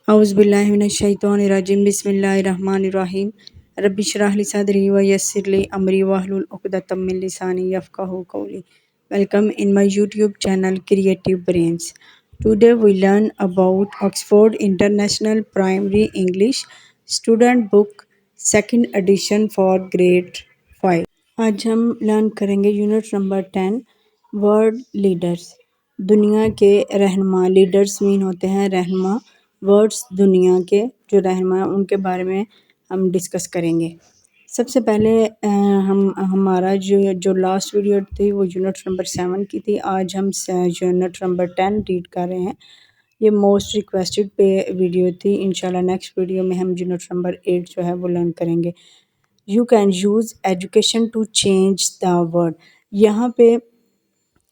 اعوذ باللہ من الشیطان الرجیم بسم اللہ الرحمن الرحیم رب اشرح لی صدری ویسر لی امری واحلل عقدۃ من لسانی یفقہوا قولی. Welcome in my YouTube channel Creative Brains. Today we learn about Oxford International Primary English Student Book Second Edition for Grade 5. آج ہم لرن کریں گے یونٹ نمبر 10 ورڈ لیڈرز. دنیا کے رہنما. لیڈرز مین ہوتے ہیں رہنما. ورڈز دنیا کے جو رہنما ہیں ان کے بارے میں ہم ڈسکس کریں گے. سب سے پہلے ہمارا جو لاسٹ ویڈیو تھی وہ یونٹ نمبر 7 کی تھی. آج ہم یونٹ نمبر 10 ریڈ کر رہے ہیں. یہ موسٹ ریکویسٹڈ پہ ویڈیو تھی. انشاءاللہ نیکسٹ ویڈیو میں ہم یونٹ نمبر 8 جو ہے وہ لرن کریں گے. You can use education to change the world. یہاں پہ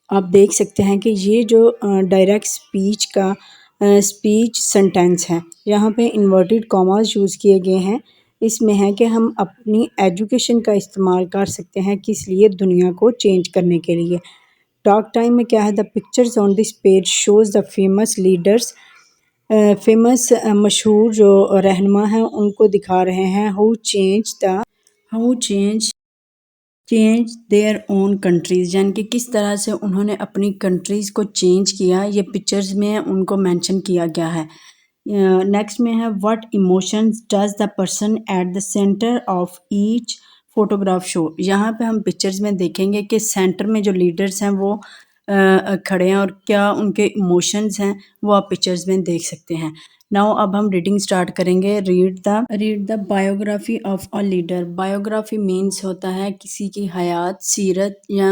آپ دیکھ سکتے ہیں کہ یہ جو ڈائریکٹ اسپیچ کا اسپیچ سنٹینس ہے. یہاں پہ انورٹڈ کاماز یوز کیے گئے ہیں. اس میں ہے کہ ہم اپنی ایجوکیشن کا استعمال کر سکتے ہیں کس لیے؟ دنیا کو چینج کرنے کے لیے. ٹاک ٹائم میں کیا ہے؟ The pictures on this page shows the famous leaders. Famous مشہور جو رہنما ہیں ان کو دکھا رہے ہیں who change their own countries, یعنی کہ کس طرح سے انہوں نے اپنی کنٹریز کو چینج کیا. یہ پکچرز میں ان کو مینشن کیا گیا ہے. نیکسٹ میں ہے what emotions does the person at the centre of each photograph show. یہاں پہ ہم پکچرز میں دیکھیں گے کہ سینٹر میں جو لیڈرز ہیں وہ کھڑے ہیں اور کیا ان کے ایموشنز ہیں وہ آپ پکچرز میں دیکھ سکتے ہیں. ناؤ اب ہم ریڈنگ سٹارٹ کریں گے. Read the biography of a leader. Biography means ہوتا ہے کسی کی حیات، سیرت یا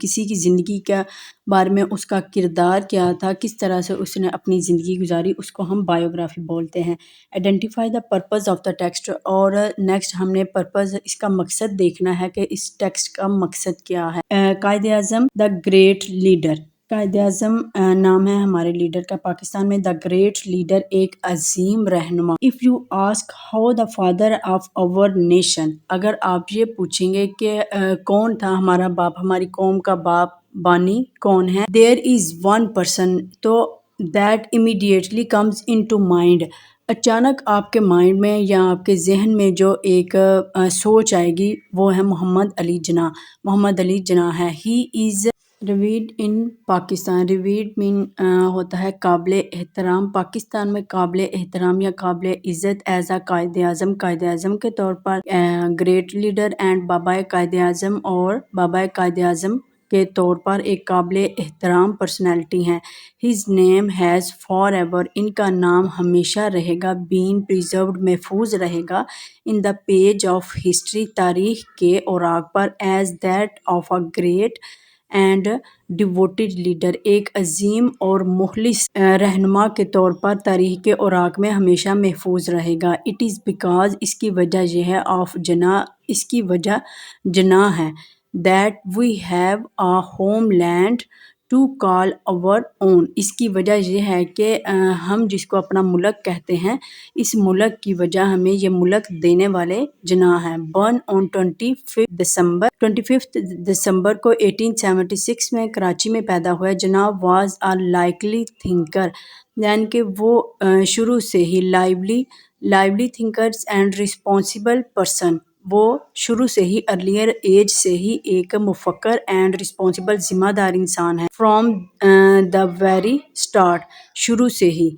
کسی کی زندگی کے بارے میں اس کا کردار کیا تھا، کس طرح سے اس نے اپنی زندگی گزاری، اس کو ہم بایوگرافی بولتے ہیں. Identify the purpose of the text. اور نیکسٹ ہم نے پرپز، اس کا مقصد دیکھنا ہے کہ اس ٹیکسٹ کا مقصد کیا ہے. Quaid Azam the great leader. Quaid Azam نام ہے ہمارے لیڈر کا پاکستان میں. دا گریٹ لیڈر ایک عظیم رہنما. If you ask how the father of our nation. اگر آپ یہ پوچھیں گے کہ کون تھا ہمارا باپ، ہماری قوم کا باپ، بانی کون ہے. دیر از ون پرسن، تو that immediately comes into mind. اچانک آپ کے مائنڈ میں یا آپ کے ذہن میں جو ایک سوچ آئے گی وہ ہے محمد علی جناح. محمد علی جناح ہے. ہی از ریویرڈ ان پاکستان. ریویرڈ مین ہوتا ہے قابل احترام. پاکستان میں قابل احترام یا قابل عزت ایز اے قائد اعظم. قائد اعظم کے طور پر great leader and بابائے Quaid Azam, اور بابائے قائد اعظم کے طور پر ایک قابل احترام پرسنالٹی ہیں. ہز نیم ہیز فار ایور. ان کا نام ہمیشہ رہے گا. Been preserved. محفوظ رہے گا. In the page of history. تاریخ کے اوراق پر. As that of a great and devoted leader. ایک عظیم اور مخلص رہنما کے طور پر تاریخ کے اوراق میں ہمیشہ محفوظ رہے گا. It is because. اس کی وجہ یہ ہے. آف جناح. اس کی وجہ جناح ہے. That we have a homeland to call our own. اس کی وجہ یہ ہے کہ ہم جس کو اپنا ملک کہتے ہیں، اس ملک کی وجہ ہمیں یہ ملک دینے والے جناح ہیں. برن آن 25 دسمبر کو 1876 میں کراچی میں پیدا ہوا. جناح واز اے لائیولی تھنکر، یعنی کہ وہ شروع سے ہی لائیولی تھنکرز اینڈ رسپانسیبل پرسن. وہ شروع سے ہی ارلیئر ایج سے ہی ایک مفکر اینڈ رسپانسیبل ذمہ دار انسان ہے. From the very start. شروع سے ہی.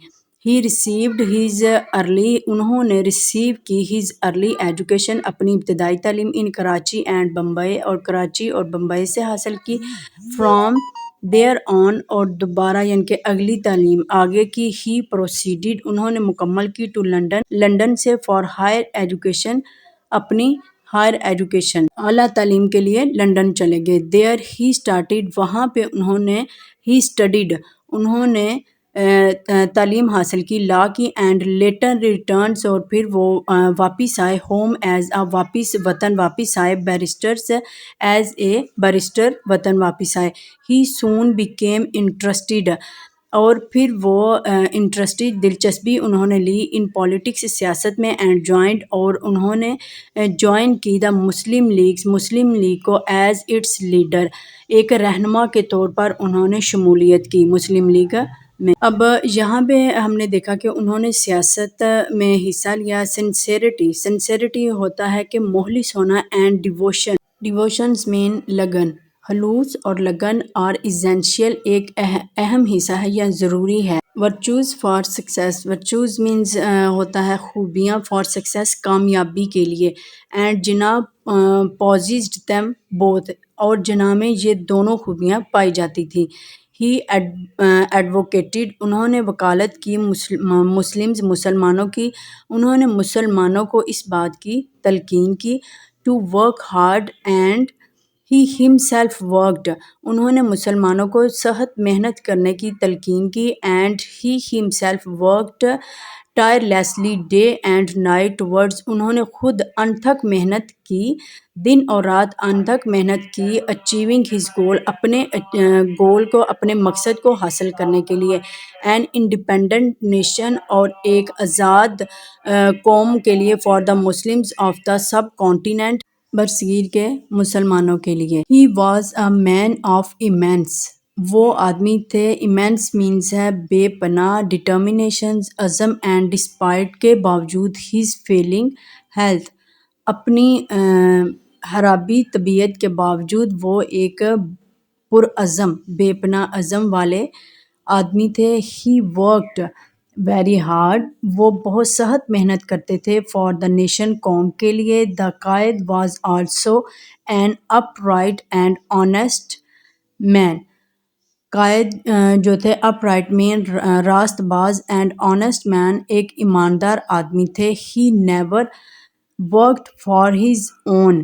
ہی ریسیوڈ ہز ارلی. انہوں نے ریسیو کی ہز ارلی ایجوکیشن. اپنی ابتدائی تعلیم ان کراچی اینڈ بمبئی، اور کراچی اور بمبئی سے حاصل کی. فرام دیئر آن. اور دوبارہ یعنی کہ اگلی تعلیم آگے کی. ہی پروسیڈڈ. انہوں نے مکمل کی. To London. لنڈن سے. For higher education. اپنی ہائر ایجوکیشن اعلیٰ تعلیم کے لیے لنڈن چلے گئے. There he started. وہاں پہ انہوں نے. He studied. انہوں نے تعلیم حاصل کی. لا کی. And later returns. اور پھر وہ واپس آئے. Home as a. وطن واپس آئے. بیرسٹرس. ایز اے بیرسٹر وطن واپس آئے. He soon became interested. اور پھر وہ انٹرسٹڈ دلچسپی انہوں نے لی. In politics. سیاست میں. And joined. اور انہوں نے جوائن کی. دا مسلم لیگ کو. As its leader. ایک رہنما کے طور پر انہوں نے شمولیت کی. مسلم لیگ میں۔ اب یہاں پہ ہم نے دیکھا کہ انہوں نے سیاست میں حصہ لیا۔ سنسیریٹی ہوتا ہے کہ مخلص ہونا، اینڈ ڈیووشنز مین لگن، خلوص اور لگن اور ایسینشیل ایک اہم حصہ ہے یا ضروری ہے۔ Virtues for success, virtues means ہوتا ہے خوبیاں، فار سکسیس کامیابی کے لیے، اینڈ جناب پوزیسڈ دیم بوتھ، اور جناح میں یہ دونوں خوبیاں پائی جاتی تھیں۔ ہی ایڈوکیٹڈ، انہوں نے وکالت کی مسلمانوں کی، انہوں نے مسلمانوں کو اس بات کی تلقین کی to work hard, and he himself worked, انہوں نے مسلمانوں کو سخت محنت کرنے کی تلقین کی، and he himself worked tirelessly day and night towards, انہوں نے خود انتھک محنت کی، دن اور رات انتھک محنت کی، اچیونگ ہز گول، اپنے گول کو، اپنے مقصد کو حاصل کرنے کے لیے، این انڈیپینڈنٹ نیشن، اور ایک آزاد قوم کے لیے، for the Muslims of the sub continent, برصغیر کے مسلمانوں کے لیے۔ He was a main of ایمینس، وہ آدمی تھے، ایمینس مینز ہے بے پناہ، ڈٹرمنیشنز عزم، اینڈ ڈسپائٹ کے باوجود، ہز فیلنگ ہیلتھ، اپنی خرابی طبیعت کے باوجود وہ ایک پرعزم، بے پناہ عزم والے آدمی تھے۔ ہی ورکڈ ویری ہارڈ، وہ بہت سخت محنت کرتے تھے، فار دا نیشن، قوم کے لیے۔ The Quaid was also an upright and honest man, Quaid جو تھے اپ رائٹ مین، راست باز، اینڈ آنیسٹ مین، ایک ایماندار آدمی تھے۔ He never worked for his own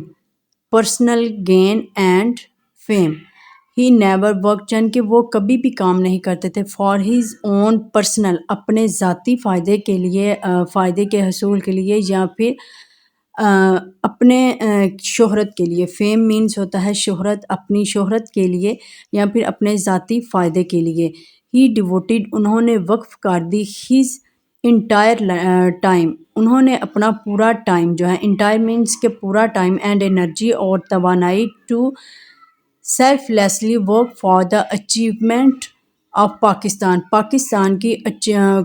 personal gain and fame, he never work, یعنی کہ وہ کبھی بھی کام نہیں کرتے تھے، فار ہز اون پرسنل، اپنے ذاتی فائدے کے لیے، فائدے کے حصول کے لیے، یا پھر اپنے شہرت کے لیے۔ فیم مینز ہوتا ہے شہرت، اپنی شہرت کے لیے یا پھر اپنے ذاتی فائدے کے لیے۔ ہی ڈیووٹڈ، انہوں نے وقف کر دی، ہز انٹائر ٹائم، انہوں نے اپنا پورا ٹائم جو ہے، انٹائر مینز کے پورا ٹائم، اینڈ انرجی اور توانائی، to selflessly work for the achievement of Pakistan, Pakistan کی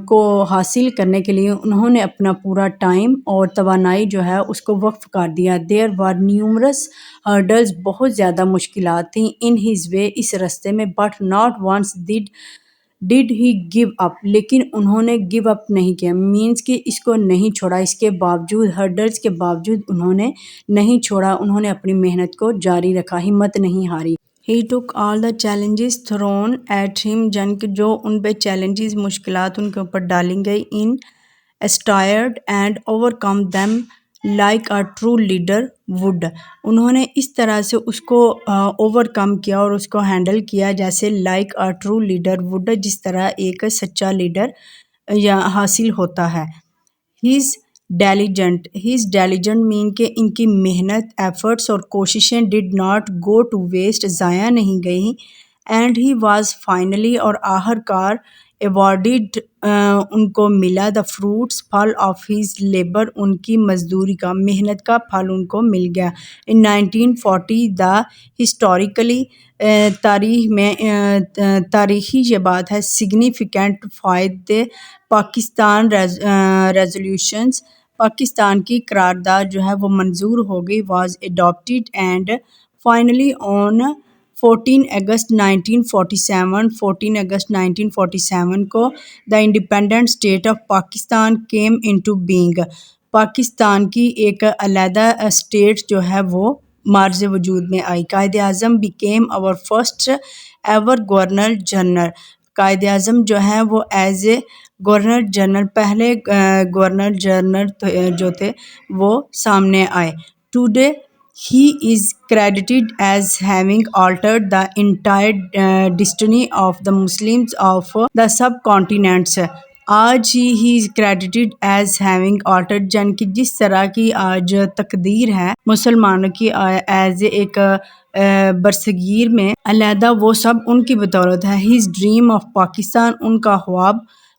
کو حاصل کرنے کے لیے انہوں نے اپنا پورا ٹائم اور توانائی جو ہے اس کو وقف کر دیا۔ دیر وار نیومرس ہرڈلز، بہت زیادہ مشکلات تھیں، ان ہز وے، اس رستے میں، but not once did he give up, لیکن انہوں نے گیو اپ نہیں کیا، مینز کہ اس کو نہیں چھوڑا، اس کے باوجود، ہرڈلز کے باوجود انہوں نے نہیں چھوڑا، انہوں نے اپنی محنت کو جاری رکھا، ہمت نہیں ہاری۔ ہی ٹوک آل دا چیلنجز تھرون ایٹ ہم، جن کے جو ان پہ چیلنجز، مشکلات ان کے اوپر ڈالی گئی، unstirred and overcome them like a true leader would, انہوں نے اس طرح سے اس کو اوور کم کیا اور اس کو ہینڈل کیا جیسے like a true leader would, جس طرح ایک سچا لیڈر یا حاصل ہوتا ہے۔ ہیز ڈیلیجنٹ مین کہ ان کی محنت، ایفرٹس اور کوششیں did not go to waste, ضائع نہیں گئیں، اینڈ ہی واز فائنلی، اور آخر کار، ایوارڈڈ، ان کو ملا، دا فروٹس، پھل آف ہز لیبر، ان کی مزدوری کا، محنت کا پھل ان کو مل گیا۔ ان 1940 دا ہسٹوریکلی، تاریخ میں، تاریخی یہ بات ہے، سگنیفیکنٹ فائدے، پاکستان ریزولوشنز، پاکستان کی قرارداد جو ہے وہ منظور ہو گئی، واز اڈاپٹیڈ اینڈ فائنلی آن 14 اگست 1947 کو the independent state of Pakistan came into being, Pakistan کی ایک علیحدہ اسٹیٹ جو ہے وہ معرض وجود میں آئی۔ قائد اعظم بیکیم اور first ever governor general, Quaid Azam جو ہیں وہ ایز اے گورنر جنرل، پہلے گورنر جنرل جو تھے وہ سامنے آئے۔ Today he is credited as having altered the entire destiny of the Muslims of the subcontinents، آج ہی از credited as having altered، جن کی جس طرح کی آج تقدیر ہے مسلمانوں کی ایز ایک برصغیر میں علیحدہ، وہ سب ان کی بدولت ہے۔ his dream of Pakistan، ان کا خواب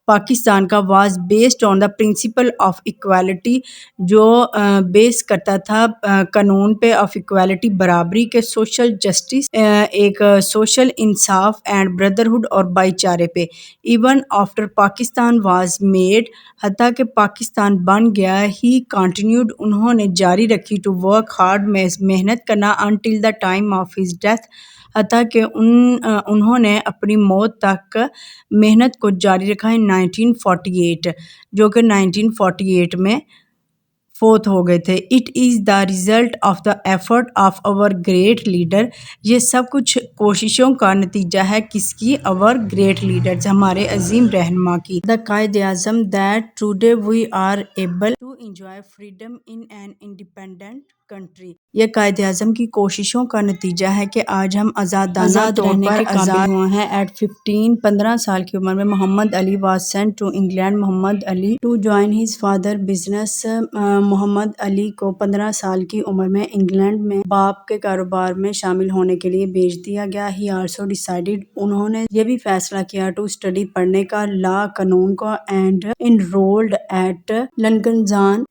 پاکستان کا was based on the principle of equality, جو بیس کرتا تھا قانون پہ آف ایکوالٹی، برابری کے، سوشل جسٹس، ایک سوشل انصاف اینڈ بردرہڈ اور بھائی چارے پہ. Even after Pakistan was made, حتیٰ کہ پاکستان بن گیا، ہی کنٹینیوڈ، انہوں نے جاری رکھی، ٹو ورک ہارڈ، محنت کرنا، until the time of his death, حتیٰ کہ انہوں نے اپنی موت تک محنت کو جاری رکھا ہے. 1948، جو کہ 1948 میں فوت ہو گئے تھے. It is the result of the effort of over great leader, یہ سب کچھ کوششوں کا نتیجہ ہے کس کی؟ اوور گریٹ لیڈرز، ہمارے عظیم رہنما کی. The Quaid Azam that today we are able to enjoy freedom in an independent country, یہ قائد اعظم کی کوششوں کا نتیجہ ہے کہ آج ہم آزادانہ طور پر آزاد ہوئے ہیں. ایٹ 15 سال کی عمر میں Muhammad Ali was sent to England, Muhammad Ali to join his father business, Muhammad Ali کو 15 سال کی عمر میں انگلینڈ میں باپ کے کاروبار میں شامل ہونے کے لیے بھیج دیا گیا. ہی آلسو ڈیسائیڈڈ، انہوں نے یہ بھی فیصلہ کیا، ٹو اسٹڈی، پڑھنے کا، لا، قانون کو، and enrolled at Lincoln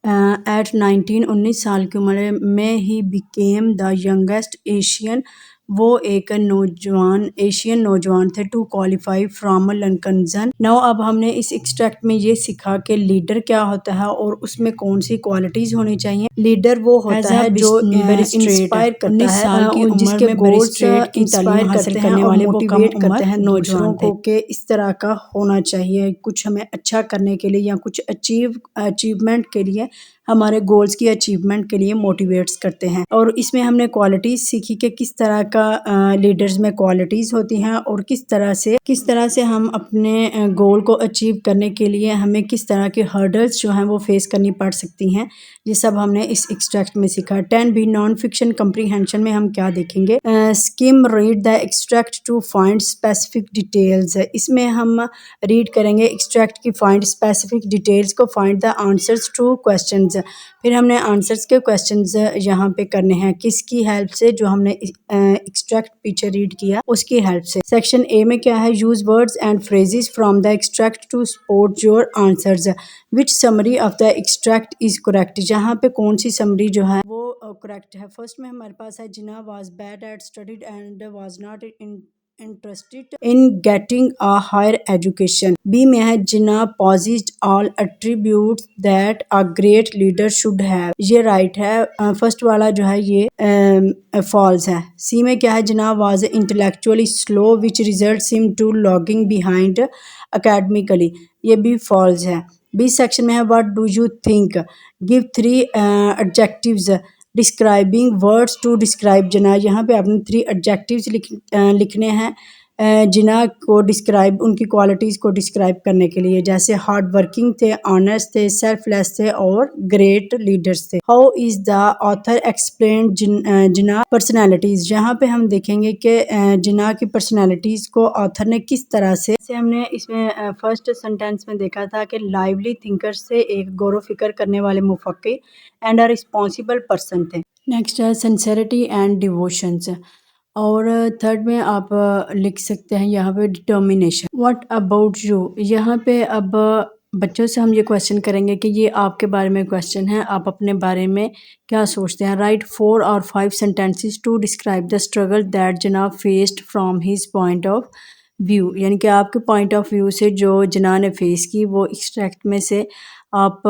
at 19 سال کی عمر میں ہی بیکیم دا ینگسٹ ایشین، وہ ایک ایشین نوجوان تھے، to qualify from Lincoln's Inn. Now, اب ہم نے اس ایکسٹریکٹ میں یہ سیکھا کہ لیڈر کیا ہوتا ہے اور اس میں کون سی کوالٹیز ہونی چاہیے. لیڈر وہ ہوتا ہے جو انسپائر کرتا ہے، جس کے گولز انسپائر کرتے ہیں اور موٹیویٹ کرتے ہیں دوسروں کو کہ اس طرح کا ہونا چاہیے. کچھ ہمیں اچھا کرنے کے لیے یا کچھ اچیومنٹ کے لیے، ہمارے گولز کی اچیومنٹ کے لیے موٹیویٹس کرتے ہیں. اور اس میں ہم نے کوالٹیز سیکھی کہ کس طرح کا لیڈرز میں کوالٹیز ہوتی ہیں اور کس طرح سے ہم اپنے گول کو اچیو کرنے کے لیے ہمیں کس طرح کے ہرڈلز جو ہیں وہ فیس کرنی پڑ سکتی ہیں. یہ سب ہم نے اس ایکسٹریکٹ میں سیکھا. 10 نان فکشن کمپریہنشن میں ہم کیا دیکھیں گے؟ Skim read the extract to find specific details, اس میں ہم ریڈ کریں گے ایکسٹریکٹ کی فائنڈ اسپیسیفک ڈیٹیلز کو، find the answers to questions, پھر ہم نے آنسرز کے کویسچنز یہاں پہ کرنے ہیں کس کی ہیلپ سے؟ جو ہم نے ایکسٹریکٹ پیچھے ریڈ کیا اس کی ہیلپ سے. سیکشن اے میں کیا ہے؟ Use words and phrases from the extract to support your answers, which summary of the extract is correct, جہاں پہ کون سی سمری جو ہے وہ کریکٹ ہے. فرسٹ میں ہمارے پاس ہے Jinnah was bad at studied and was not interested in getting a higher education. B میں ہے Jinnah possessed all attributes that a great leader should have، یہ رائٹ ہے. فرسٹ والا جو ہے یہ فالس ہے. سی میں کیا ہے؟ جناح was intellectually slow which results him to lagging behind academically، یہ بھی فالس ہے. بی سیکشن میں ہے what do you think، give 3 adjectives describing words to describe جناح، یہاں پہ آپ نے 3 adjectives لکھنے ہیں جناح کو ڈسکرائب، ان کی کوالٹیز کو ڈسکرائب کرنے کے لیے، جیسے ہارڈ ورکنگ تھے، آنیسٹ تھے، سیلف لیس تھے اور گریٹ لیڈرز تھے. How is the author explained Jinnah personalities, یہاں پہ ہم دیکھیں گے کہ جناح کی پرسنالٹیز کو آتھر نے کس طرح سے ہم نے اس میں فرسٹ سینٹینس میں دیکھا تھا کہ لائیولی تھنکر سے ایک غور و فکر کرنے والے مفکر اینڈ اے رسپانسبل پرسن تھے. نیکسٹ ہے سنسیریٹی اینڈ ڈیووشنز، اور تھرڈ میں آپ لکھ سکتے ہیں یہاں پہ ڈٹرمینیشن. واٹ اباؤٹ یو، یہاں پہ اب بچوں سے ہم یہ کویشچن کریں گے کہ یہ آپ کے بارے میں کویشچن ہے، آپ اپنے بارے میں کیا سوچتے ہیں. Right 4 or 5 sentences to describe the struggle that Jinnah faced from his point of view، یعنی کہ آپ کے پوائنٹ آف ویو سے جو جناح نے فیس کی وہ ایکسٹریکٹ میں سے آپ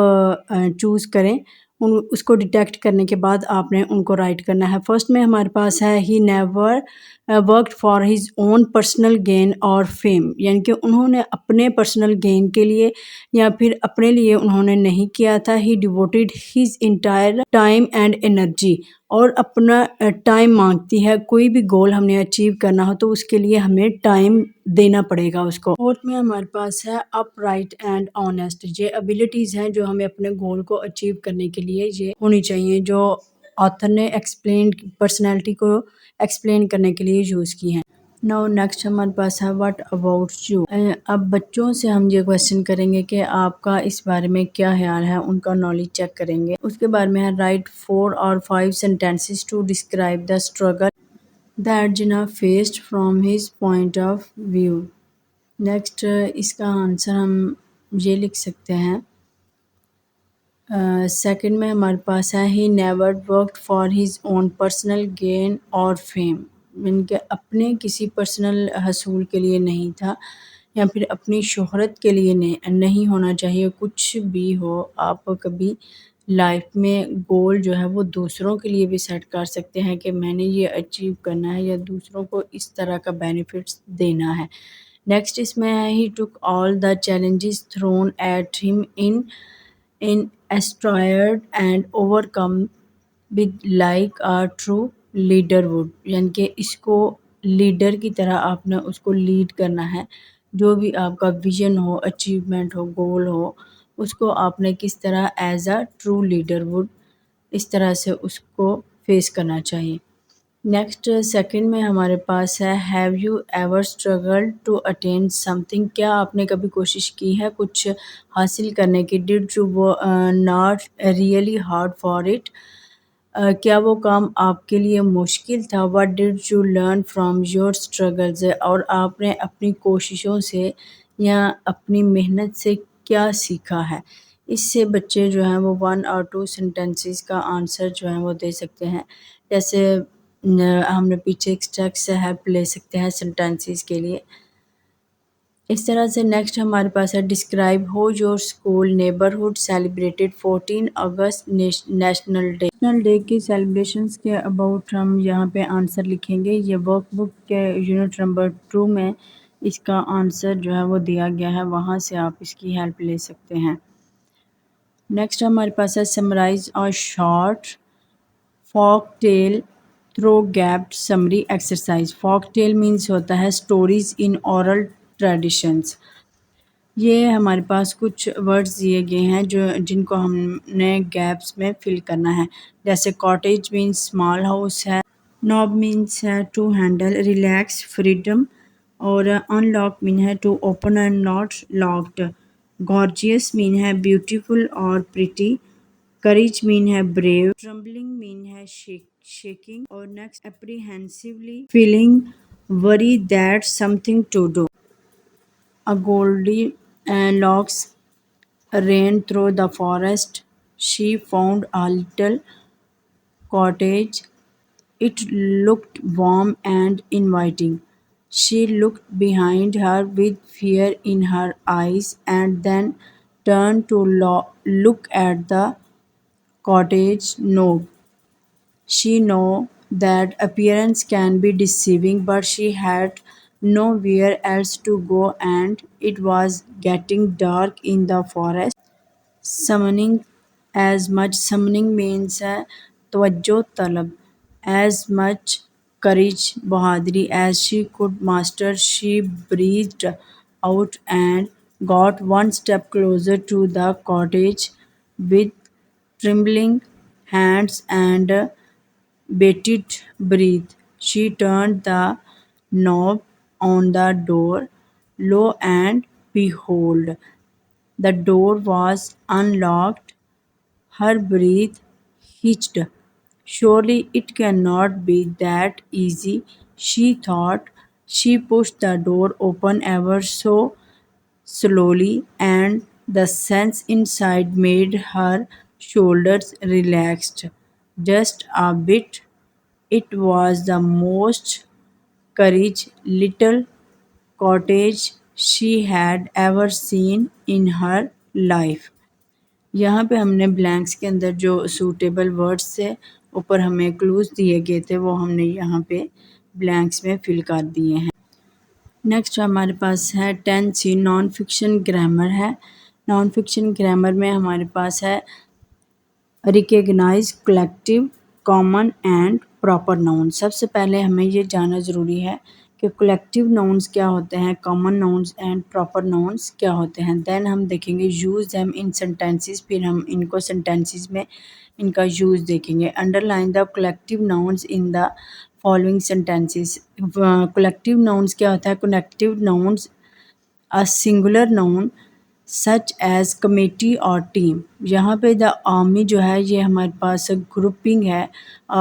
چوز کریں. اس کو ڈیٹیکٹ کرنے کے بعد آپ نے ان کو رائٹ کرنا ہے. فرسٹ میں ہمارے پاس ہے he never worked for his own personal gain اور فیم، یعنی کہ انہوں نے اپنے پرسنل گین کے لیے یا پھر اپنے لیے انہوں نے نہیں کیا تھا. He devoted his entire time and energy, اور اپنا ٹائم مانگتی ہے، کوئی بھی گول ہم نے اچیو کرنا ہو تو اس کے لیے ہمیں ٹائم دینا پڑے گا اس کو. فورتھ میں ہمارے پاس ہے اپ رائٹ اینڈ آنیسٹ، یہ ابیلٹیز ہیں جو ہمیں اپنے گول کو اچیو کرنے کے لیے یہ ہونی چاہیے، جو آتھر نے ایکسپلین پرسنالٹی کو ایکسپلین کرنے کے لیے یوز کی ہیں. ناؤ نیکسٹ ہمارے پاس ہے واٹ اباؤٹ یو. اب بچوں سے ہم یہ کویشچن کریں گے کہ آپ کا اس بارے میں کیا خیال ہے، ان کا نالج چیک کریں گے. اس کے بارے میں ہے write 4 or 5 sentences to describe the struggle that Jinnah faced from his point of view. Next اس کا آنسر ہم یہ لکھ سکتے ہیں۔ سیکنڈ میں ہمارے پاس ہے he never worked for his own personal gain اور فیم، یعنی کہ اپنے کسی پرسنل حصول کے لیے نہیں تھا یا پھر اپنی شہرت کے لیے نہیں ہونا چاہیے۔ کچھ بھی ہو، آپ کبھی لائف میں گول جو ہے وہ دوسروں کے لیے بھی سیٹ کر سکتے ہیں کہ میں نے یہ اچیو کرنا ہے یا دوسروں کو اس طرح کا بینیفٹس دینا ہے۔ نیکسٹ اس میں ہے ہی ٹک آل دا چیلنجز تھرون ایٹ ہم in astride and overcome with like a true leader would، یعنی کہ اس کو لیڈر کی طرح آپ نے اس کو لیڈ کرنا ہے۔ جو بھی آپ کا ویژن ہو، اچیومنٹ ہو، گول ہو، اس کو آپ نے کس طرح as a true leader would اس طرح سے اس کو فیس کرنا چاہیے۔ نیکسٹ سیکنڈ میں ہمارے پاس ہے have you ever struggled to attain something, کیا آپ نے کبھی کوشش کی ہے کچھ حاصل کرنے کی؟ Did you not really hard for it, کیا وہ کام آپ کے لیے مشکل تھا؟ What did you learn from your struggles, اور آپ نے اپنی کوششوں سے یا اپنی محنت سے کیا سیکھا ہے؟ اس سے بچے جو ہیں وہ 1 اور 2 سینٹینسز کا آنسر جو ہے وہ دے سکتے ہیں۔ جیسے ہم نے پیچھے ایکسٹریکٹ سے ہیلپ لے سکتے ہیں سینٹینسز کے لیے۔ اس طرح سے نیکسٹ ہمارے پاس ہے describe who your school neighbourhood celebrated 14 August national day. National day کی سیلیبریشنز کے اباؤٹ ہم یہاں پہ آنسر لکھیں گے۔ یہ ورک بک کے یونٹ نمبر 2 میں اس کا آنسر جو ہے وہ دیا گیا ہے، وہاں سے آپ اس کی ہیلپ لے سکتے ہیں۔ نیکسٹ ہمارے پاس ہے سمرائز اور short folk tale through gapped summary exercise. Folk tale means ہوتا ہے اسٹوریز ان اورل ٹریڈیشنز۔ یہ ہمارے پاس کچھ ورڈز دیے گئے ہیں جن کو ہم نے گیپس میں فل کرنا ہے۔ جیسے کاٹیج مینس اسمال ہاؤس ہے، نوب مینس ہے ٹو ہینڈل، ریلیکس فریڈم، اور ان لاک مین ہے to open and not locked, gorgeous means ہے بیوٹیفل اور پریٹی، کریج مین ہے بریو، ٹرمبلنگ مین ہے شیکنگ، اور next apprehensively feeling worry that something to do. A Goldilocks ran through the forest. She found a little cottage. It looked warm and inviting. She looked behind her with fear in her eyes and then turned to look at the cottage. No, she knew that appearance can be deceiving, but she had nowhere else to go and it was getting dark in the forest. Summoning means توجہ طلب. As much courage بہادری as she could muster, she breathed out and got one step closer to the cottage with trembling hands and bated breath. She turned the knob on the door. Lo and behold, the door was unlocked. Her breath hitched. Surely it cannot be that easy, she thought. She pushed the door open ever so slowly, and the sense inside made her shoulders relaxed just a bit. It was the most courage little cottage she had ever seen in her life. یہاں پہ ہم نے blanks کے اندر جو suitable words تھے، اوپر ہمیں close دیے گئے تھے، وہ ہم نے یہاں پہ بلینکس میں فل کر دیے ہیں۔ نیکسٹ ہمارے پاس ہے 10C نان فکشن گرامر ہے۔ نان فکشن گرامر میں ہمارے پاس ہے recognize collective, common and proper noun. سب سے پہلے ہمیں یہ جاننا ضروری ہے کہ کلیکٹیو ناؤنس کیا ہوتے ہیں، common nouns and proper nouns کیا ہوتے ہیں۔ دین ہم دیکھیں گے یوز دیم ان سینٹینسز، پھر ہم ان کو سینٹینسز میں ان کا یوز دیکھیں گے۔ Underline the collective nouns in the following sentences. Collective nouns کیا ہوتا ہے؟ Connective nouns a singular noun such as committee اور ٹیم۔ یہاں پہ دا آرمی جو ہے یہ ہمارے پاس گروپنگ ہے،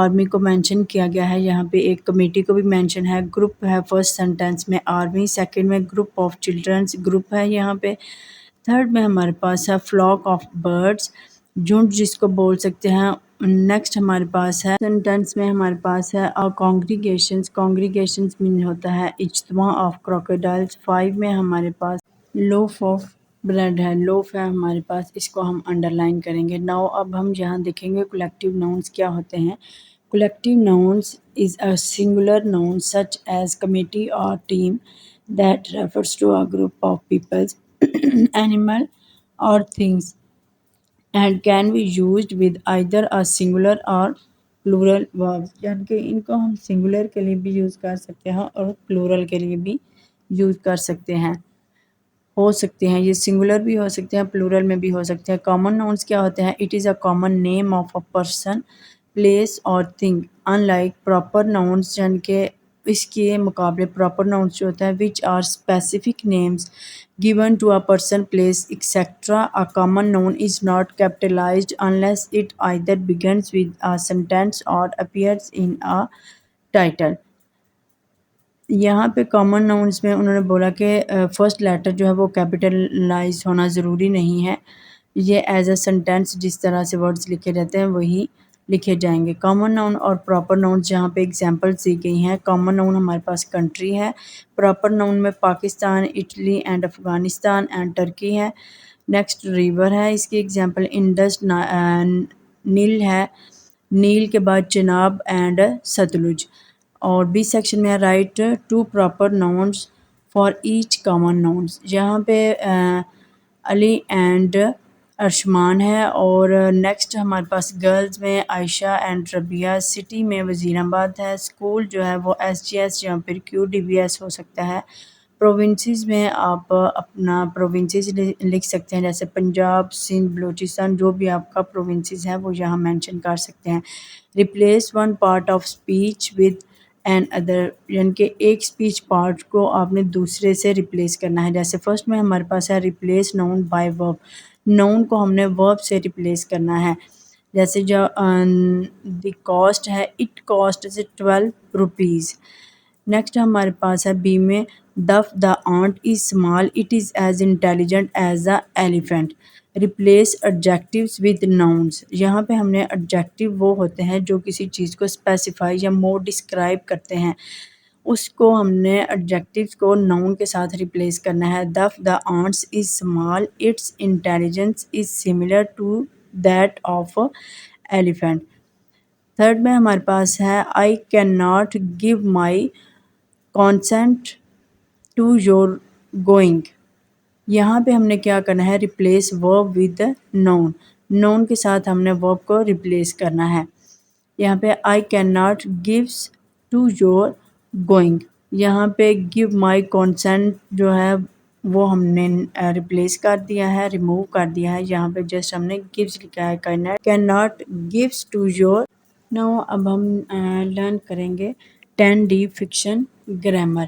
آرمی کو مینشن کیا گیا ہے، یہاں پہ ایک کمیٹی کو بھی مینشن ہے۔ گروپ ہے فرسٹ سینٹینس میں آرمی، سیکنڈ میں گروپ آف چلڈرنس گروپ ہے یہاں پہ، تھرڈ میں ہمارے پاس ہے فلاک آف برڈس، جھنڈ جس کو بول سکتے ہیں۔ نیکسٹ ہمارے پاس ہے سینٹینس میں ہمارے پاس ہے کانگریگیشنز مین ہوتا ہے اجتماع آف کراکوڈائلز۔ 5 میں ہمارے پاس لوف آف بریڈ ہے، لوف ہے ہمارے پاس، اس کو ہم انڈر لائن کریں گے۔ ناؤ اب ہم یہاں دیکھیں گے کولیکٹیو ناؤنس کیا ہوتے ہیں۔ Collective nouns is a singular noun such as committee اور team that refers to a group of people, animal or things and can be used with either a singular or plural verbs، یعنی کہ ان کو ہم singular کے لیے بھی use کر سکتے ہیں اور پلورل کے لیے بھی یوز کر سکتے ہیں، ہو سکتے ہیں، یہ سنگولر بھی ہو سکتے ہیں، پلورل میں بھی ہو سکتے ہیں۔ کامن ناؤنس کیا ہوتے ہیں؟ It is a common name of a person, place اور thing, unlike proper nouns, یعنی کہ اس کے مقابلے پراپر ناؤنس جو ہوتا ہے which are specific names given to a person, place, etc. A common noun is not capitalized unless it either begins with a sentence or appears in a title۔ یہاں پہ common nouns میں انہوں نے بولا کہ فرسٹ لیٹر جو ہے وہ کیپیٹلائز ہونا ضروری نہیں ہے، یہ ایز اے سنٹینس جس طرح سے ورڈز لکھے جاتے ہیں وہی لکھے جائیں گے۔ کامن ناؤن اور پراپر ناؤنس جہاں پہ ایگزامپلس دی گئی ہیں، کامن ناؤن ہمارے پاس کنٹری ہے، پراپر ناؤن میں Pakistan, Italy and Afghanistan and Turkey ہے۔ نیکسٹ ریور ہے، اس کی ایگزامپل انڈس، نیل ہے، نیل کے بعد چناب اینڈ ستلج۔ اور بی سیکشن میں write two proper nouns for each common nouns, یہاں پہ علی اینڈ ارشمان ہے۔ اور نیکسٹ ہمارے پاس گرلز میں عائشہ اینڈ ربیہ، سٹی میں وزیر آباد ہے، اسکول جو ہے وہ ایس جی ایس یا پھر کیو ڈی بی ایس ہو سکتا ہے۔ پروونسز میں آپ اپنا پروونسز لکھ سکتے ہیں، جیسے پنجاب، سندھ، بلوچستان، جو بھی آپ کا پروونسز ہے وہ یہاں مینشن کر سکتے ہیں۔ Replace one part of speech with another, یعنی کہ ایک اسپیچ پارٹ کو آپ نے دوسرے سے ریپلیس کرنا ہے، جیسے فرسٹ میں ہمارے پاس ہے ریپلیس ناؤن بائی ورب، ناؤن کو ہم نے ورب سے ریپلیس کرنا ہے، جیسے جو دی کاسٹ ہے، it cost is 12 rupees. Next ہمارے پاس ہے بی میں the ant is small it is as intelligent as a elephant. Replace adjectives with nouns, یہاں پہ ہم نے ایڈجیکٹیو وہ ہوتے ہیں جو کسی چیز کو اسپیسیفائی یا مور ڈسکرائب کرتے ہیں، اس کو ہم نے ایڈجیکٹیوز کو ناؤن کے ساتھ ریپلیس کرنا ہے۔ The ants is small its intelligence is similar to that of elephant. Third میں ہمارے پاس ہے I can not give my consent to your going, یہاں پہ ہم نے کیا کرنا ہے؟ ریپلیس ورب ود ناؤن، ناؤن کے ساتھ ہم نے ورب کو ریپلیس کرنا ہے۔ یہاں پہ I can not gives to your going, یہاں پہ گیو مائی کانسینٹ جو ہے وہ ہم نے ریپلیس کر دیا ہے، ریموو کر دیا ہے، یہاں پہ جسٹ ہم نے گیوز لکھا ہے، can not gives to your. Now اب ہم لرن کریں گے 10D fiction grammar.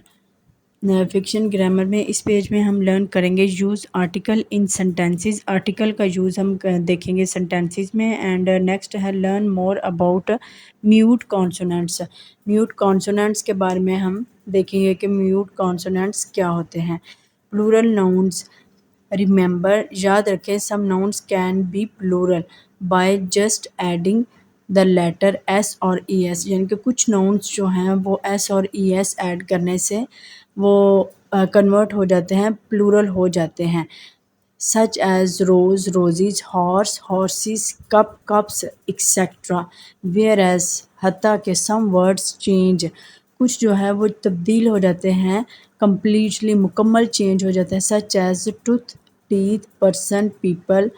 Fiction grammar میں اس پیج میں ہم لرن کریں گے use article in sentences, article کا یوز ہم دیکھیں گے سینٹینسز میں۔ اینڈ نیکسٹ ہے learn more about mute consonants, mute consonants کے بارے میں ہم دیکھیں گے کہ میوٹ کانسوننٹس کیا ہوتے ہیں۔ پلورل ناؤنس، ریممبر یاد رکھیں some nouns can be plural by just adding the letter S اور ای ایس، یعنی کہ کچھ ناؤنس جو ہیں وہ ایس اور ای ایس ایڈ کرنے سے وہ کنورٹ ہو جاتے ہیں، پلورل ہو جاتے ہیں، such as rose, roses, horse, horses, cup, cups, etcetera. Whereas حتیٰ کہ سم ورڈس چینج، کچھ جو ہے وہ تبدیل ہو جاتے ہیں، کمپلیٹلی مکمل چینج ہو جاتے ہیں، such as tooth, teeth, person, people,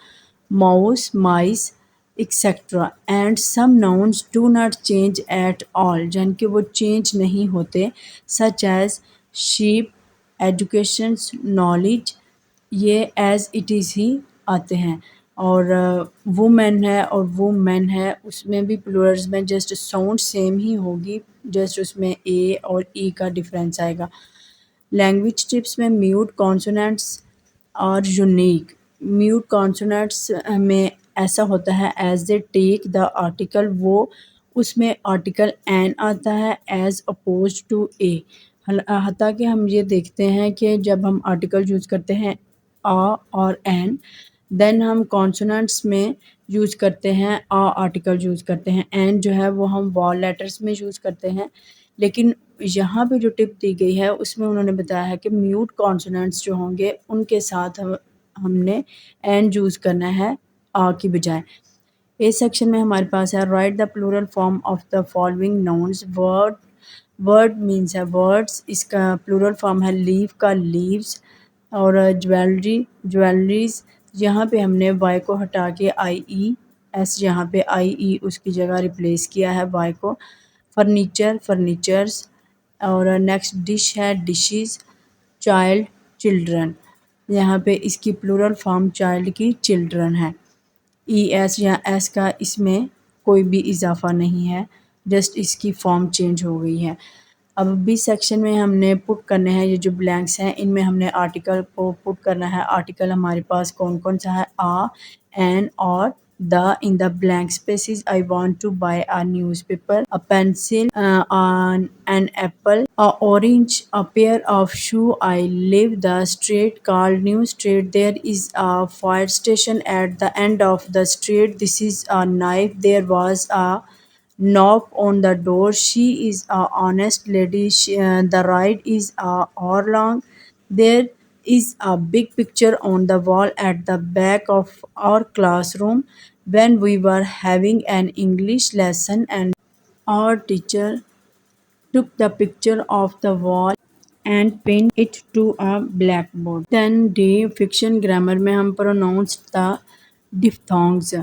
mouse, mice, etcetera. And some nouns do not change at all, یعنی کہ وہ چینج نہیں ہوتے، such as sheep, educations, knowledge, یہ ایز اٹ از ہی آتے ہیں۔ اور وومین ہے اور وومین ہے، اس میں بھی پلورلز میں جسٹ ساؤنڈ سیم ہی ہوگی، جسٹ اس میں اے اور ای کا ڈفرینس آئے گا۔ لینگویج ٹپس میں میوٹ کانسوننٹس اور یونیک، میوٹ کانسوننٹس میں ایسا ہوتا ہے as they take the article, وہ اس میں آرٹیکل این آتا ہے ایز اپوزڈ ٹو اے، حتیٰ کہ ہم یہ دیکھتے ہیں کہ جب ہم آرٹیکل یوز کرتے ہیں آ اور این. دین ہم کانسوننٹس میں یوز کرتے ہیں آ آرٹیکل یوز کرتے ہیں. این جو ہے وہ ہم وال لیٹرس میں یوز کرتے ہیں. لیکن یہاں پہ جو ٹپ دی گئی ہے اس میں انہوں نے بتایا ہے کہ میوٹ کانسوننٹس جو ہوں گے ان کے ساتھ ہم نے این یوز کرنا ہے آ کی بجائے. اس سیکشن میں ہمارے پاس ہے right the plural form of the following nouns. Word means ہے ورڈس، اس کا پلورل فارم ہے لیف کا لیوز، اور جویلریز یہاں پہ ہم نے وائی کو ہٹا کے آئی ای ایس یہاں پہ آئی ای اس کی جگہ ریپلیس کیا ہے وائی کو. فرنیچرز، اور نیکسٹ ڈش ہے ڈشز. چائلڈ چلڈرن، یہاں پہ اس کی پلورل فارم چائلڈ کی چلڈرن ہے. ای ایس یا ایس کا اس میں کوئی بھی اضافہ نہیں ہے، جسٹ اس کی فارم چینج ہو گئی ہے. اب بھی سیکشن میں ہم نے پٹ کرنے ہیں یہ جو بلینکس ہیں، ان میں ہم نے آرٹیکل کو پٹ کرنا ہے. آرٹیکل ہمارے پاس کون کون سا ہے؟ آ، این اور the. In the blank spaces I want to buy a newspaper, a pencil, an apple, a orange, a pair of shoe. I leave the street called new street. There is a fire station at the end of the street. This is a knife. There was a knock on the door. She is a honest lady. The ride is an hour long. There is a big picture on the wall at the back of our classroom. When we were having an English lesson and our teacher took the picture of the wall and pinned it to a blackboard. Then D. Fiction grammar میں ہم pronounced the diphthongs.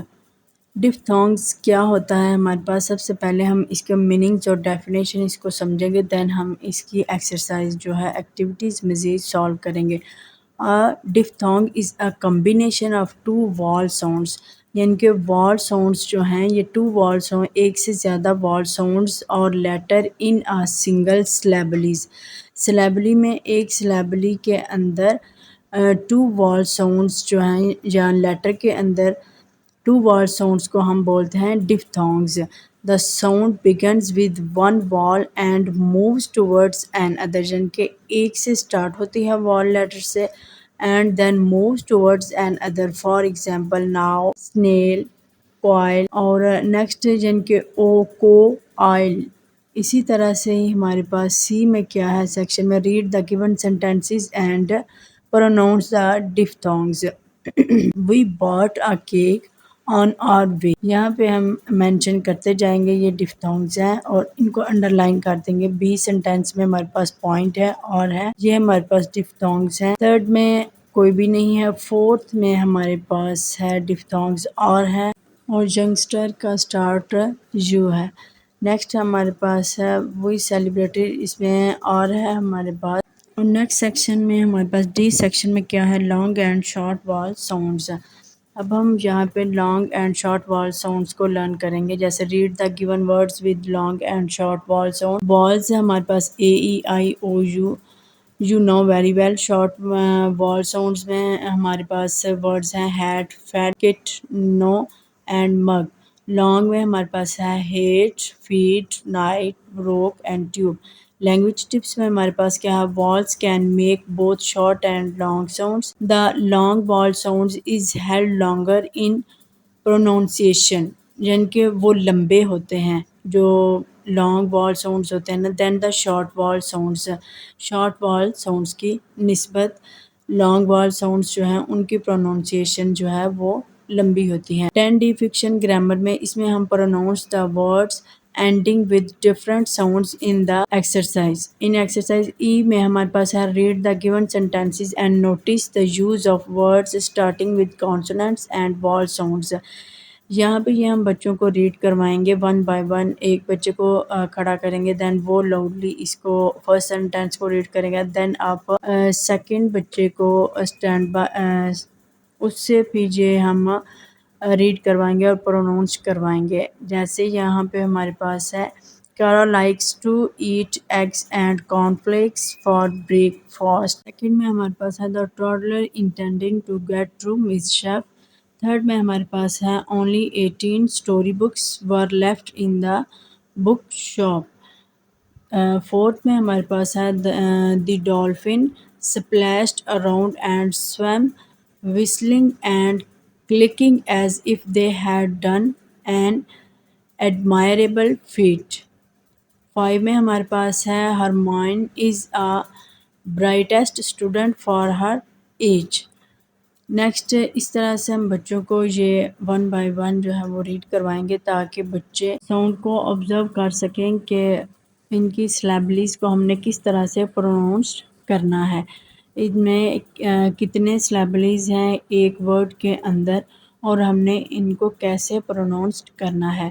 ڈفتھونگس کیا ہوتا ہے ہمارے پاس؟ سب سے پہلے ہم اس کے میننگس اور ڈیفینیشن اس کو سمجھیں گے، دین ہم اس کی ایکسرسائز جو ہے ایکٹیویٹیز مزید سالو کریں گے. ڈفتھونگ از اے کمبینیشن آف ٹو وال ساؤنڈس، یعنی کہ وال ساؤنڈس جو ہیں یہ ٹو وال ساؤنڈ، ایک سے زیادہ وال ساؤنڈس اور لیٹر ان اے سنگل سلیبلیز. سلیبلی میں ایک سلیبلی کے اندر ٹو وال ساؤنڈس جو ہیں یا لیٹر کے اندر ٹو وال ساؤنڈس کو ہم بولتے ہیں diphthongs. The sound begins with one vowel and moves towards another, یعنی کہ ایک سے اسٹارٹ ہوتی ہے وال لیٹر سے and then moves towards another. For example now, snail, coil, اور نیکسٹ یعنی کہ او کو آئل. اسی طرح سے ہی ہمارے پاس سی میں کیا ہے سیکشن میں read the given sentences and pronounce the diphthongs. We bought a cake on our way. یہاں پہ ہم مینشن کرتے جائیں گے یہ ڈفتھونگز ہیں اور ان کو انڈر لائن کر دیں گے. بی سینٹینس میں ہمارے پاس پوائنٹ ہے اور ہے یہ ہمارے پاس ڈفتھونگز ہیں. تھرڈ میں کوئی بھی نہیں ہے. فورتھ میں ہمارے پاس ہے ڈفتھونگز اور ہے، اور ینگسٹر کا اسٹارٹ یو ہے. نیکسٹ ہمارے پاس ہے وی سیلیبریٹڈ، اس میں اور ہے ہمارے پاس. اور نیکسٹ سیکشن میں ہمارے پاس ڈی سیکشن میں کیا ہے؟ Long and short vowel sounds. اب ہم یہاں پہ long and short vowel sounds کو لرن کریں گے. جیسے read the given words with long and short vowel sound. Vowels ہے ہمارے پاس A E I O U, you know very well. Short vowel sounds میں ہمارے پاس ورڈز ہیں hat, fat, cut, not and mug. Long میں ہمارے پاس ہے hate, fate, night, rock and tube. Language tips میں ہمارے پاس کیا ہے؟ Vowels can make both short and long sounds. The long vowel sounds is held longer in pronunciation, یعنی کہ وہ لمبے ہوتے ہیں جو لانگ وال ساؤنڈز ہوتے ہیں نا. دین the short vowel sounds, short vowel sounds کی نسبت لانگ وال ساؤنڈز جو ہیں ان کی پروننسیشن جو ہے وہ لمبی ہوتی ہے. 10D فکشن گرامر میں اس میں ہم pronouns the words ending with different sounds in the exercise. In exercise E میں ہمارے پاس ہے read the given sentences and notice the use of words starting with consonants and vowel sounds. یہاں پہ یہ ہم بچوں کو ریڈ کروائیں گے ون بائی ون. ایک بچے کو کھڑا کریں گے، دین وہ لاؤڈلی اس کو فرسٹ سینٹینس کو ریڈ کریں گے. دین آپ سیکنڈ بچے کو اسٹینڈ بائی اس سے پیچھے ہم ریڈ کروائیں گے اور پروناؤنس کروائیں گے. جیسے یہاں پہ ہمارے پاس ہے Kara likes to eat eggs and cornflakes for breakfast. Second میں ہمارے پاس ہے The toddler intending to get through mischief. Third میں ہمارے پاس ہے Only 18 story books were left in the book shop. Fourth میں ہمارے پاس ہے The dolphin splashed around and swam whistling and clicking as if they had done an admirable feat. 5 میں ہمارے پاس ہے Hermione is a brightest student for her age. Next اس طرح سے ہم بچوں کو یہ 1 by 1 جو ہے وہ ریڈ کروائیں گے تاکہ بچے ساؤنڈ کو آبزرو کر سکیں کہ ان کی سلیبلیز کو ہم نے کس طرح سے پروناؤنس کرنا ہے، ان میں کتنے سلیبلیز ہیں ایک ورڈ کے اندر اور ہم نے ان کو کیسے پروناؤنس کرنا ہے۔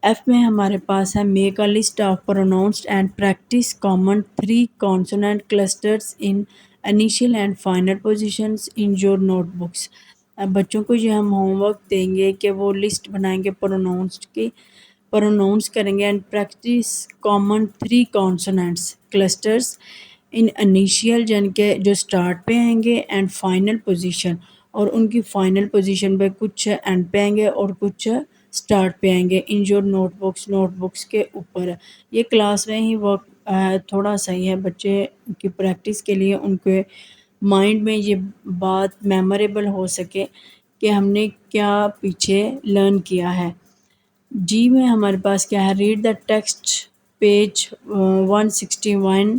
ایف میں ہمارے پاس ہے make a list of pronounced and practice common 3 consonant clusters in initial and final positions in your notebooks. اب بچوں کو یہ ہم ہوم ورک دیں گے کہ وہ لسٹ بنائیں گے پروناؤنسڈ کی، پروناؤنس کریں گے and practice common 3 consonants clusters in initial یعنی کہ جو سٹارٹ پہ آئیں گے اینڈ فائنل پوزیشن، اور ان کی فائنل پوزیشن پہ کچھ اینڈ پہ آئیں گے اور کچھ سٹارٹ پہ آئیں گے ان یور نوٹ بکس کے اوپر۔ یہ کلاس میں ہی ورک تھوڑا سا ہی ہے بچے کی پریکٹس کے لیے، ان کے مائنڈ میں یہ بات میموریبل ہو سکے کہ ہم نے کیا پیچھے لرن کیا ہے۔ جی میں ہمارے پاس کیا ہے read the text page 161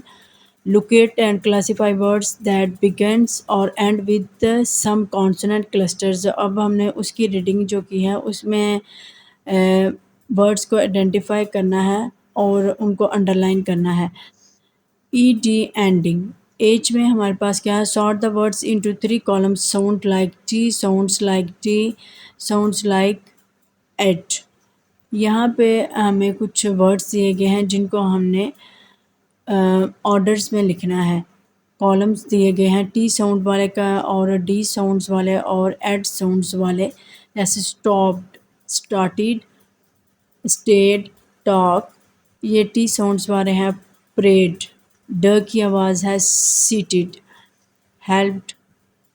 locate and classify words that begins or end with some consonant clusters۔ اب ہم نے اس کی ریڈنگ جو کی ہے اس میں ورڈس کو آئیڈینٹیفائی کرنا ہے اور ان کو انڈر لائن کرنا ہے۔ ای ڈی اینڈنگ ایچ میں ہمارے پاس کیا ہے sort the words into 3 columns sound like T sounds like T sounds like it۔ یہاں پہ ہمیں کچھ ورڈس دیے گئے ہیں جن کو ہم نے آرڈرز میں لکھنا ہے، کالمز دیے گئے ہیں ٹی ساؤنڈ والے کا اور ڈی ساؤنڈز والے اور ایڈ ساؤنڈز والے، جیسے اسٹاپڈ، اسٹارٹیڈ، اسٹیڈ، ٹاک، یہ ٹی ساؤنڈز والے ہیں۔ پریڈ، ڈ کی آواز ہے سیٹڈ، ہیلپڈ،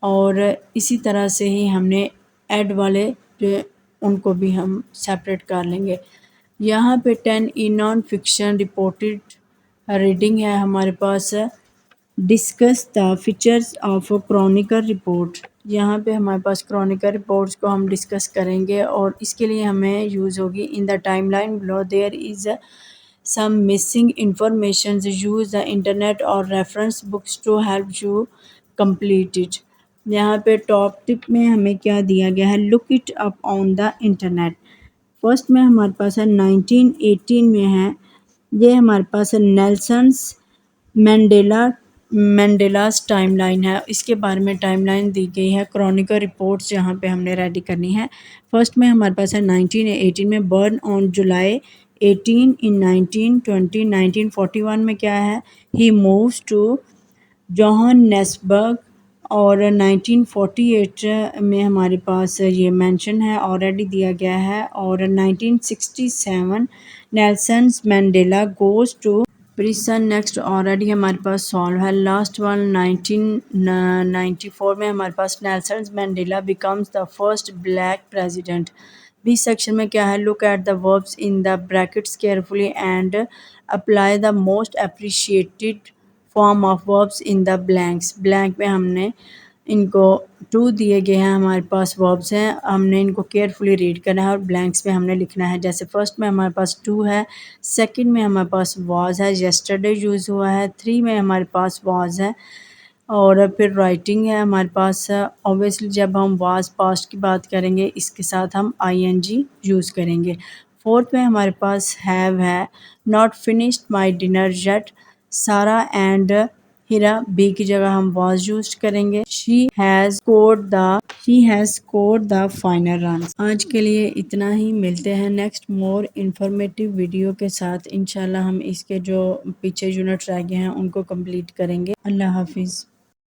اور اسی طرح سے ہی ہم نے ایڈ والے جو ان کو بھی ہم سیپریٹ کر لیں گے۔ یہاں پہ 10 نان فکشن رپورٹڈ ریڈنگ ہے ہمارے پاس discuss the features of chronicle report. یہاں پہ ہمارے پاس کرونیکل رپورٹس کو ہم ڈسکس کریں گے اور اس کے لیے ہمیں یوز ہوگی in the timeline below there is some missing information use the internet اور reference books to help you complete it. یہاں پہ ٹاپ ٹپ میں ہمیں کیا دیا گیا ہے look it up on the internet. First میں ہمارے پاس ہے 1918 میں ہے، یہ ہمارے پاس نیلسنس مینڈیلاز ٹائم لائن ہے، اس کے بارے میں ٹائم لائن دی گئی ہے کرونیکل رپورٹس یہاں پہ ہم نے ریڈی کرنی ہے۔ فرسٹ میں ہمارے پاس ہے 1918 میں برن آن جولائی 18 in 1920۔ 1941 میں کیا ہے ہی مووز ٹو جوہانسبرگ، اور 1948 میں ہمارے پاس یہ مینشن ہے آلریڈی دیا گیا ہے، اور 1967 Nelson Mandela goes to prison. Next already ہمارے پاس سالو ہے۔ لاسٹ ون 1994 میں ہمارے پاس Nelson Mandela becomes the first black president. B section میں کیا ہے look at the verbs in the brackets carefully and apply the most appreciated form of verbs in the blanks. Blank میں ہم نے ان کو 2 دیے گئے ہیں ہمارے پاس وربس ہیں، ہم نے ان کو کیئرفلی ریڈ کرنا ہے اور بلینکس میں ہم نے لکھنا ہے۔ جیسے فرسٹ میں ہمارے پاس 2 ہے، سیکنڈ میں ہمارے پاس واز ہے، یسٹرڈے یوز ہوا ہے، 3 میں ہمارے پاس واز ہے، اور پھر رائٹنگ ہے ہمارے پاس۔ اوبیسلی جب ہم واز پاسٹ کی بات کریں گے اس کے ساتھ ہم آئی این جی یوز کریں گے۔ فورتھ میں ہمارے پاس ہیو ہے، not finished my dinner yet, سارا اینڈ ہیرا، بی کی جگہ ہم واز یوز کریں گے۔ She has scored the final runs. آج کے لیے اتنا ہی، ملتے ہیں نیکسٹ مور انفارمیٹیو ویڈیو کے ساتھ۔ انشاءاللہ ہم اس کے جو پیچھے یونٹ رہ گئے ہیں ان کو کمپلیٹ کریں گے۔ اللہ حافظ۔